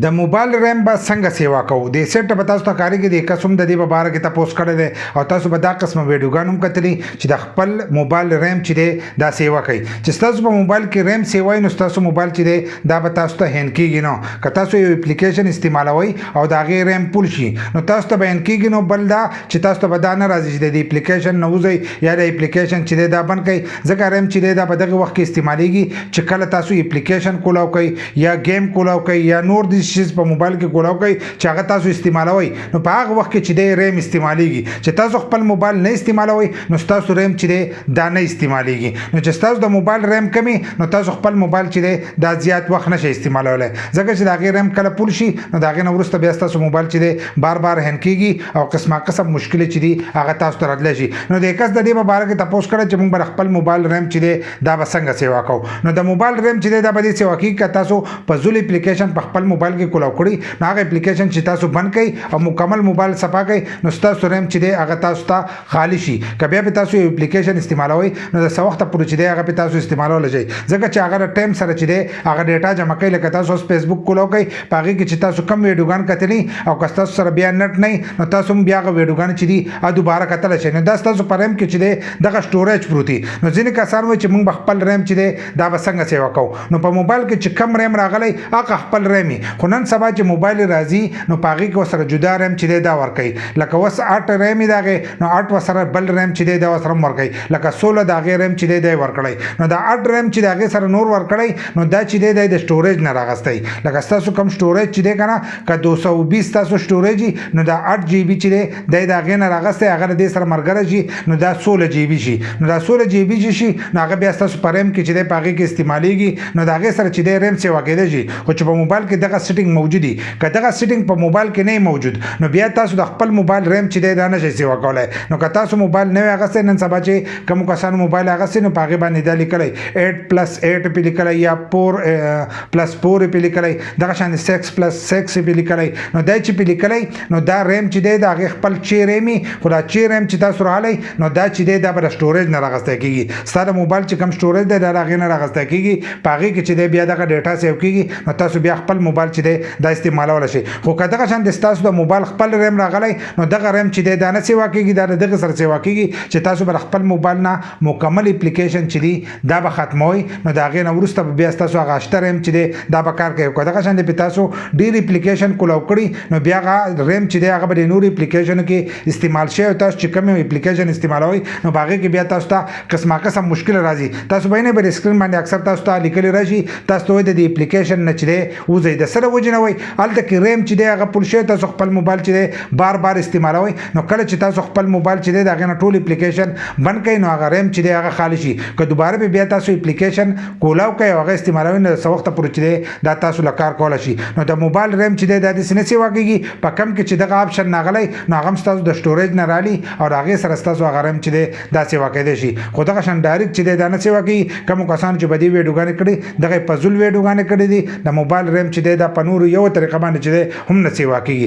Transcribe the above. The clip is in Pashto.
د موبایل ریم به څنګه سیوا کوو د سیټ به تاسو ته کارېږي د قسم د دې په باره کې تاسو کړی دی او تاسو به دا قسمه ویډیوګان هم کتلی چې د خپل موبایل ریم چې دی دا سیوا کوي چې تاسو په موبایل کې ریم سیوای نو تاسو موبایل چې دی دا به تاسو ته هین کېږي نو که تاسو یو اپلیکیشن استعمالوئ او د هغې ریم پول شي نو تاسو ته به هین کېږي نو بل دا چې تاسو ته به دا نه راځي چې د اپلیکیشن نه وځئ یا د اپلیکیشن چې دی دا بند کوي ځکه ریم چې دی دا په دغه وخت کې استعمالیږي چې کله تاسو اپلیکیشن کولاو کوئ یا گیم کولاو کوئ یا نور د شیز په موبایل کې کولاو کوي چې هغه تاسو استعمالوئ نو په هغه وخت کې چې دی ریم استعمالیږي چې تاسو خپل موبایل نه استعمالوئ نو تاسو ریم چې دی دا نه استعمالیږي نو چې تاسو د موبایل ریم کمی نو تاسو خپل موبایل چې دی دا زیات وخت نشئ استعمالولی ځکه چې د هغې ریم کله پول شي نو د هغې نه وروسته بیا ستاسو موبایل چې دی بار بار هین کېږي او قسمه قسم مشکلې چې دي هغه تاسو ته راتلی شي نو د کس د دې په باره کې تپوس کړی چې موږ به خپل موبایل ریم چې دی دا به څنګه سیوا کوو نو د موبایل ریم چې دی دا به دې سیوا کېږي که تاسو په زول اپلیکیشن په خپل موبایل کې کولاو کړي نو هغه اپلیکیشن چې تاسو بند کړئ او مکمل موبایل صفا کړئ نو ستاسو ریم چې دی هغه تاسو ته خالی شي که بیا به تاسو یو اپلیکیشن استعمالوئ نو د څه وخته پورې چې دی هغه به تاسو استعمالولی شئ ځکه چې هغه د ټایم سره چې دی هغه ډیټا جمع کوي لکه تاسو اوس فیسبوک کولاو کوئ په هغې کې چې تاسو کم ویډیوګان کتلی او که ستاسو سره بیا نټ نه نو تاسو هم بیا هغه ویډیوګان چې دي دوباره کتلی شئ نو دا ستاسو په ریم کې چې دی دغه سټوریج پروت دي نو ځینې کسان وایي چې موږ به خپل ریم چې دی دا به څنګه سیوا کوو نو په موبایل کې چې کم ریم راغلی هغه خپل ریم خو نن سبا چې موبایل راځي نو په هغې کې ورسره جدا ریم چې دی دا ورکوي لکه اوس 8 ریم د هغې نو 8 ورسره بل ریم چې دی دا ورسره هم ورکوي لکه 16 د هغې ریم چې دی دا یې ورکړی نو دا 8 ریم چې د هغې سره نور ورکړی نو دا چې دی دا د سټوریج نه راغستی لکه ستاسو کم سټوریج چې دی که نه که 220 ستاسو سټوریج نو دا 8 جی بي چې دی دا د هغې نه راغستی هغه د دې سره ملګری شي نو دا 16 جی بي شي نو دا 16 جی بي چې شي نو هغه بیا ستاسو په ریم کې چې دی په هغې کې استعمالیږي نو د هغې سره چې دی ریم سیوا کېدی شي خو چې په موبایل کې دغه سیټینګ موجود دي که دغه سیټینګ په موبایل کې نه موجود نو بیا تاسو د خپل موبایل ریم چې دی دا نشئ سیوا کولی نو که تاسو موبایل نوی اخیستی نن سبا چې کومو کسانو موبایل اخیستی نو په هغې باندې دا لیکلی 8+8 پې لیکلی یا 4+4 پې لیکلی دغه شان 6+6 پې لیکلی نو دا چې پې لیکلی نو دا ریم چې دی د هغې خپل چې ریمي خو دا چې ریم چې تاسو راغلی نو دا چې دی دا به د سټوریج نه راغستی کېږي ستا د موبایل چې کوم سټوریج دی دا د هغې نه راغستی کېږي په هغې کې چې دی بیا دغه ډیټا سیو کېږي نو تاسو بیا خپل موبایل چې دی دا استعمالولی شئ خو که دغه شان د ستاسو د موبایل خپل ریم راغلی نو دغه ریم چې دی دا نه سیوا کېږي دا د دغې سره سیوا کېږي چې تاسو به خپل موبایل نه مکمل اپلیکیشن چې دی دا به ختموئ نو د هغې نه وروسته به بیا ستاسو هغه 8 ریم چې دی دا به کار کوي که دغه شان دی پې تاسو ډېر اپلیکیشن کولاو کړي نو بیا هغه ریم چې دی هغه به د نورو اپلیکیشنو کې استعمال شي او تاسو چې کوم اپلیکیشن استعمالوئ نو په هغې کې بیا تاسو ته قسمه قسم مشکل راځي تاسو به یې نه به د سکرین باندې اکثر تاسو ته لیکلی راشي تاسو ته وایي د دې اپلیکیشن نه چې دی وځئ د سره وجې نه وایي هلته کې ریم چې دی هغه پول شوی تاسو خپل موبایل چې دی بار بار استعمالوئ نو کله چې تاسو خپل موبایل چې دی د هغې نه ټول اپلیکیشن بند کړئ نو هغه ریم چې دی هغه خالی شي که دوباره به بیا تاسو اپلیکیشن کولاو کوئ او هغه استعمالوئ نو څه وخته پورې چې دی دا تاسو له کار کولی شي نو د موبایل ریم چې دی دا داسې نه سیوا کېږي په کم کې چې دغه آپشن راغلی نو هغه هم ستاسو د سټوریج نه رالي او د هغې سره ستاسو هغه ریم چې دی دا سیوا کېدی شي خو دغه شان ډایرکټ چې دی دا نه سیوا کېږي کومو کسانو چې به دې ویډیوګانې کړي دغه یې په زول ویډیوګانې کړي دي د موبایل ریم چې دی دا په نورو یو طریقه باندې چې دی هم نه سیوا کېږي